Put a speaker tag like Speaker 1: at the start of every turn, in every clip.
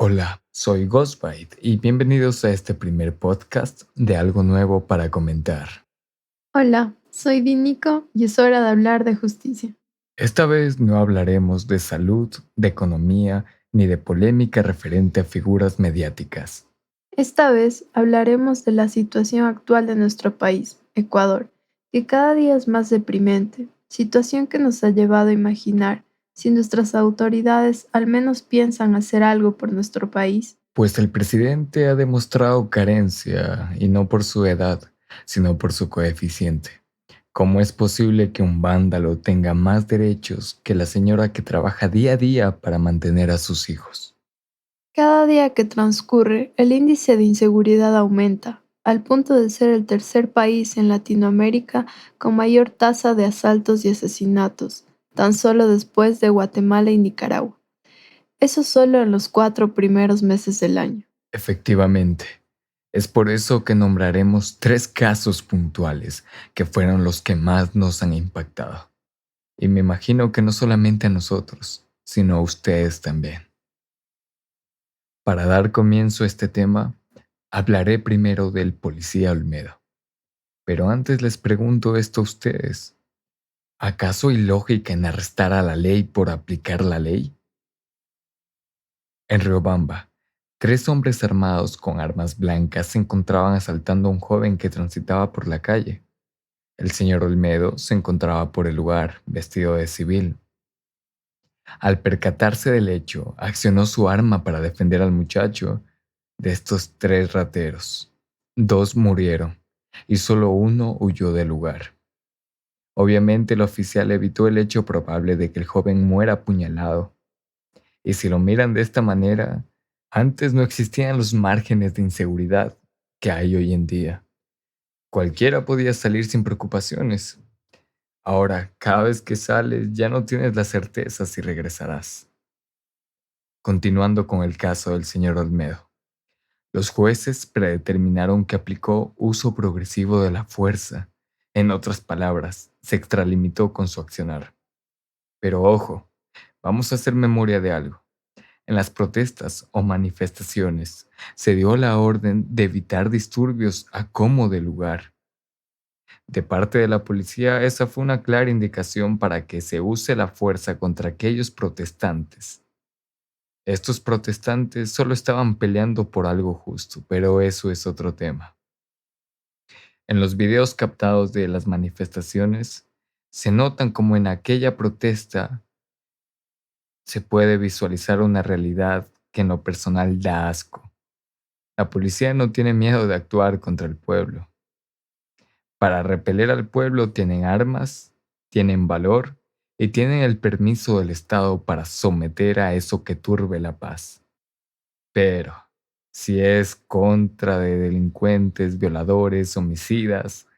Speaker 1: Hola, soy Ghostbite y bienvenidos a este primer podcast de algo nuevo para comentar.
Speaker 2: Hola, soy Dinico y es hora de hablar de justicia.
Speaker 1: Esta vez no hablaremos de salud, de economía, ni de polémica referente a figuras mediáticas.
Speaker 2: Esta vez hablaremos de la situación actual de nuestro país, Ecuador, que cada día es más deprimente, situación que nos ha llevado a imaginar si nuestras autoridades al menos piensan hacer algo por nuestro país.
Speaker 1: Pues el presidente ha demostrado carencia, y no por su edad, sino por su coeficiente. ¿Cómo es posible que un vándalo tenga más derechos que la señora que trabaja día a día para mantener a sus hijos?
Speaker 2: Cada día que transcurre, el índice de inseguridad aumenta, al punto de ser el tercer país en Latinoamérica con mayor tasa de asaltos y asesinatos, tan solo después de Guatemala y Nicaragua. Eso solo en los 4 primeros meses del año.
Speaker 1: Efectivamente, es por eso que nombraremos tres casos puntuales que fueron los que más nos han impactado. Y me imagino que no solamente a nosotros, sino a ustedes también. Para dar comienzo a este tema, hablaré primero del policía Olmedo. Pero antes les pregunto esto a ustedes. ¿Acaso hay lógica en arrestar a la ley por aplicar la ley? En Riobamba, tres hombres armados con armas blancas se encontraban asaltando a un joven que transitaba por la calle. El señor Olmedo se encontraba por el lugar, vestido de civil. Al percatarse del hecho, accionó su arma para defender al muchacho de estos tres rateros. Dos murieron y solo uno huyó del lugar. Obviamente el oficial evitó el hecho probable de que el joven muera apuñalado. Y si lo miran de esta manera, antes no existían los márgenes de inseguridad que hay hoy en día. Cualquiera podía salir sin preocupaciones. Ahora, cada vez que sales ya no tienes la certeza si regresarás. Continuando con el caso del señor Olmedo, los jueces predeterminaron que aplicó uso progresivo de la fuerza. En otras palabras, se extralimitó con su accionar. Pero ojo, vamos a hacer memoria de algo. En las protestas o manifestaciones se dio la orden de evitar disturbios a como de lugar. De parte de la policía, esa fue una clara indicación para que se use la fuerza contra aquellos protestantes. Estos protestantes solo estaban peleando por algo justo, pero eso es otro tema. En los videos captados de las manifestaciones, se notan como en aquella protesta se puede visualizar una realidad que en lo personal da asco. La policía no tiene miedo de actuar contra el pueblo. Para repeler al pueblo tienen armas, tienen valor y tienen el permiso del Estado para someter a eso que turbe la paz. Pero, si es contra de delincuentes, violadores, homicidas,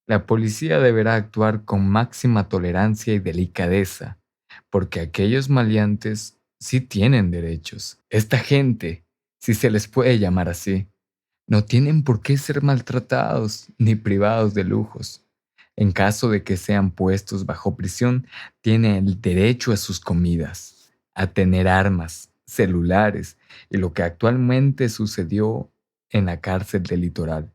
Speaker 1: la policía deberá actuar con máxima tolerancia y delicadeza, porque aquellos maleantes sí tienen derechos. Esta gente, si se les puede llamar así, no tienen por qué ser maltratados ni privados de lujos. En caso de que sean puestos bajo prisión, tienen el derecho a sus comidas, a tener armas, celulares y lo que actualmente sucedió en la cárcel del Litoral.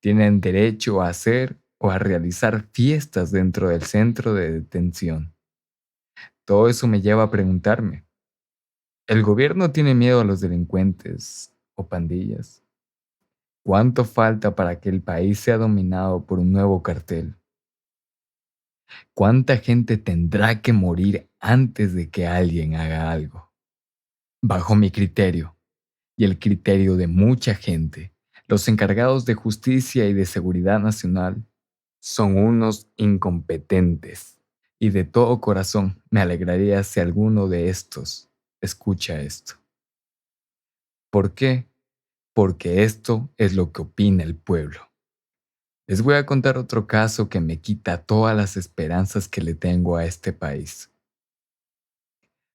Speaker 1: Tienen derecho a hacer o a realizar fiestas dentro del centro de detención. Todo eso me lleva a preguntarme, ¿el gobierno tiene miedo a los delincuentes o pandillas? ¿Cuánto falta para que el país sea dominado por un nuevo cartel? ¿Cuánta gente tendrá que morir antes de que alguien haga algo? Bajo mi criterio y el criterio de mucha gente, los encargados de justicia y de seguridad nacional son unos incompetentes. Y de todo corazón me alegraría si alguno de estos escucha esto. ¿Por qué? Porque esto es lo que opina el pueblo. Les voy a contar otro caso que me quita todas las esperanzas que le tengo a este país.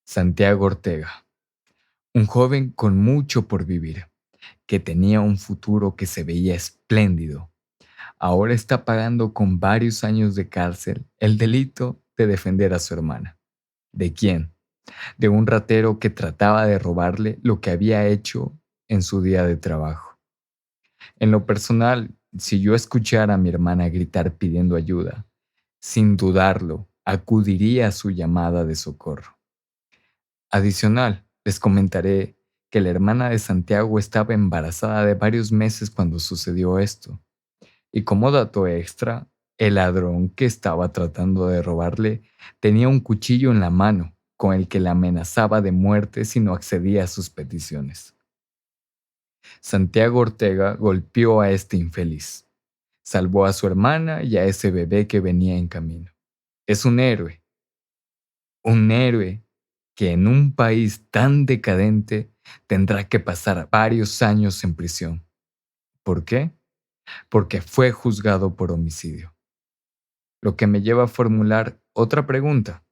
Speaker 1: Santiago Ortega, un joven con mucho por vivir, que tenía un futuro que se veía espléndido. Ahora está pagando con varios años de cárcel el delito de defender a su hermana. ¿De quién? de un ratero que trataba de robarle lo que había hecho en su día de trabajo. En lo personal, si yo escuchara a mi hermana gritar pidiendo ayuda, sin dudarlo, acudiría a su llamada de socorro. Adicional, les comentaré que la hermana de Santiago estaba embarazada de varios meses cuando sucedió esto. Y como dato extra, el ladrón que estaba tratando de robarle tenía un cuchillo en la mano con el que la amenazaba de muerte si no accedía a sus peticiones. Santiago Ortega golpeó a este infeliz, salvó a su hermana y a ese bebé que venía en camino. Es un héroe que en un país tan decadente tendrá que pasar varios años en prisión. ¿Por qué? Porque fue juzgado por homicidio. Lo que me lleva a formular otra pregunta.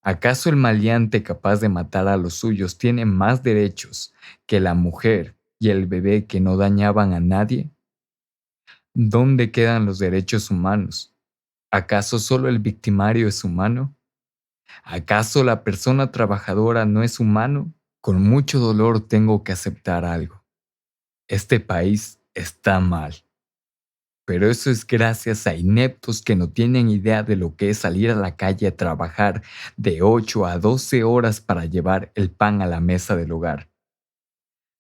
Speaker 1: ¿Acaso el maleante capaz de matar a los suyos tiene más derechos que la mujer y el bebé que no dañaban a nadie? ¿Dónde quedan los derechos humanos? ¿Acaso solo el victimario es humano? ¿Acaso la persona trabajadora no es humano? Con mucho dolor tengo que aceptar algo. Este país está mal. Pero eso es gracias a ineptos que no tienen idea de lo que es salir a la calle a trabajar de 8 a 12 horas para llevar el pan a la mesa del hogar.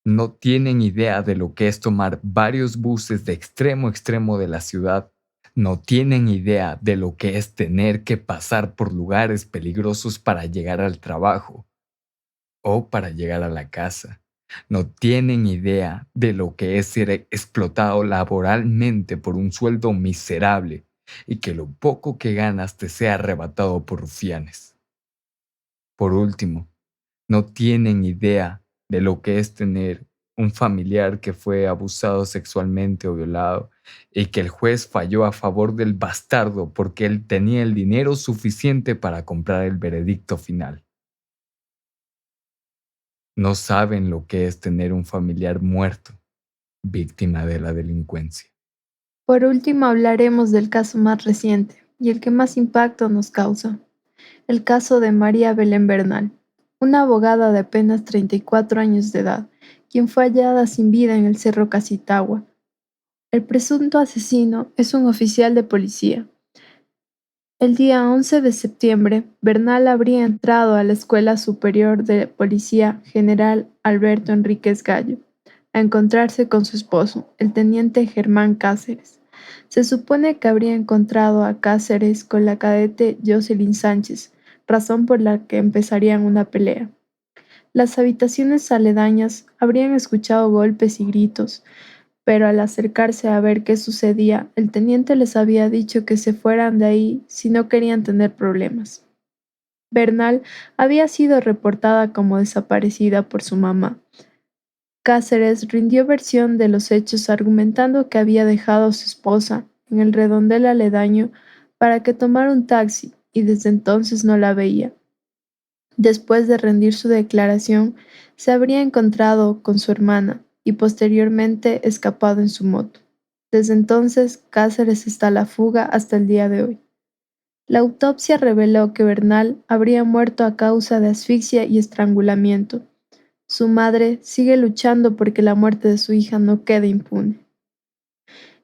Speaker 1: No tienen idea de lo que es tomar varios buses de extremo a extremo de la ciudad. No tienen idea de lo que es tener que pasar por lugares peligrosos para llegar al trabajo o para llegar a la casa. No tienen idea de lo que es ser explotado laboralmente por un sueldo miserable y que lo poco que ganas te sea arrebatado por rufianes. Por último, no tienen idea de lo que es tener un familiar que fue abusado sexualmente o violado y que el juez falló a favor del bastardo porque él tenía el dinero suficiente para comprar el veredicto final. No saben lo que es tener un familiar muerto, víctima de la delincuencia.
Speaker 2: Por último, hablaremos del caso más reciente y el que más impacto nos causa, el caso de María Belén Bernal, una abogada de apenas 34 años de edad, quien fue hallada sin vida en el Cerro Casitagua. El presunto asesino es un oficial de policía. El día 11 de septiembre, Bernal habría entrado a la Escuela Superior de Policía General Alberto Enríquez Gallo a encontrarse con su esposo, el teniente Germán Cáceres. Se supone que habría encontrado a Cáceres con la cadete Jocelyn Sánchez, razón por la que empezarían una pelea. Las habitaciones aledañas habrían escuchado golpes y gritos, pero al acercarse a ver qué sucedía, el teniente les había dicho que se fueran de ahí si no querían tener problemas. Bernal había sido reportada como desaparecida por su mamá. Cáceres rindió versión de los hechos argumentando que había dejado a su esposa en el redondel aledaño para que tomara un taxi y desde entonces no la veía. Después de rendir su declaración, se habría encontrado con su hermana y posteriormente escapado en su moto. Desde entonces, Cáceres está a la fuga hasta el día de hoy. La autopsia reveló que Bernal habría muerto a causa de asfixia y estrangulamiento. Su madre sigue luchando porque la muerte de su hija no quede impune.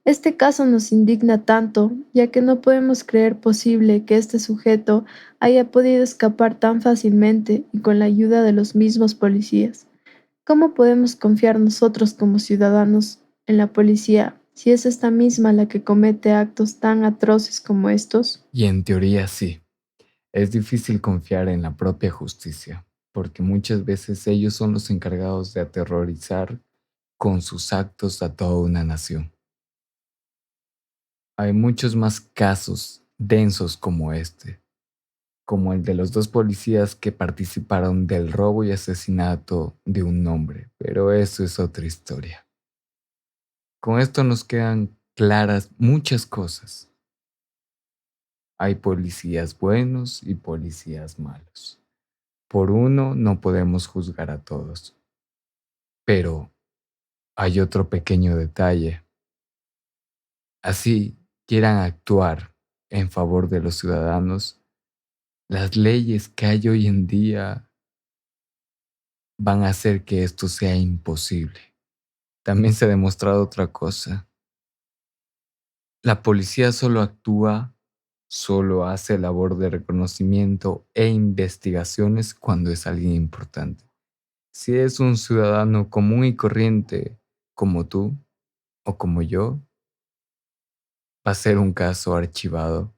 Speaker 2: Este caso nos indigna tanto, ya que no podemos creer posible que este sujeto haya podido escapar tan fácilmente y con la ayuda de los mismos policías. ¿Cómo podemos confiar nosotros como ciudadanos en la policía si es esta misma la que comete actos tan atroces como estos?
Speaker 1: Y en teoría sí, es difícil confiar en la propia justicia, porque muchas veces ellos son los encargados de aterrorizar con sus actos a toda una nación. Hay muchos más casos densos como este, como el de los dos policías que participaron del robo y asesinato de un hombre, pero eso es otra historia. Con esto nos quedan claras muchas cosas. Hay policías buenos y policías malos. Por uno no podemos juzgar a todos, pero hay otro pequeño detalle. Así quieran actuar en favor de los ciudadanos, Las leyes que hay hoy en día van a hacer que esto sea imposible. También se ha demostrado otra cosa. La policía solo actúa, solo hace labor de reconocimiento e investigaciones cuando es alguien importante. Si es un ciudadano común y corriente como tú o como yo, va a ser un caso archivado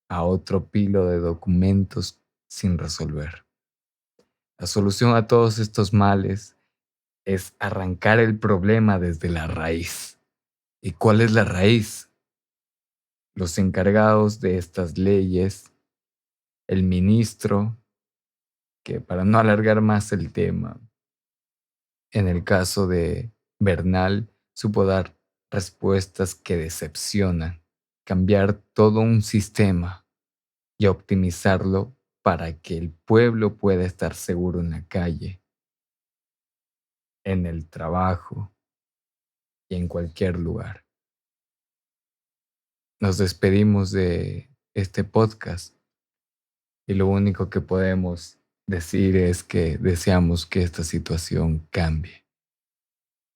Speaker 1: a otro pilo de documentos sin resolver. La solución a todos estos males es arrancar el problema desde la raíz. ¿Y cuál es la raíz? Los encargados de estas leyes, el ministro, que para no alargar más el tema, en el caso de Bernal, supo dar respuestas que decepcionan, cambiar todo un sistema y optimizarlo para que el pueblo pueda estar seguro en la calle, en el trabajo y en cualquier lugar. Nos despedimos de este podcast y lo único que podemos decir es que deseamos que esta situación cambie.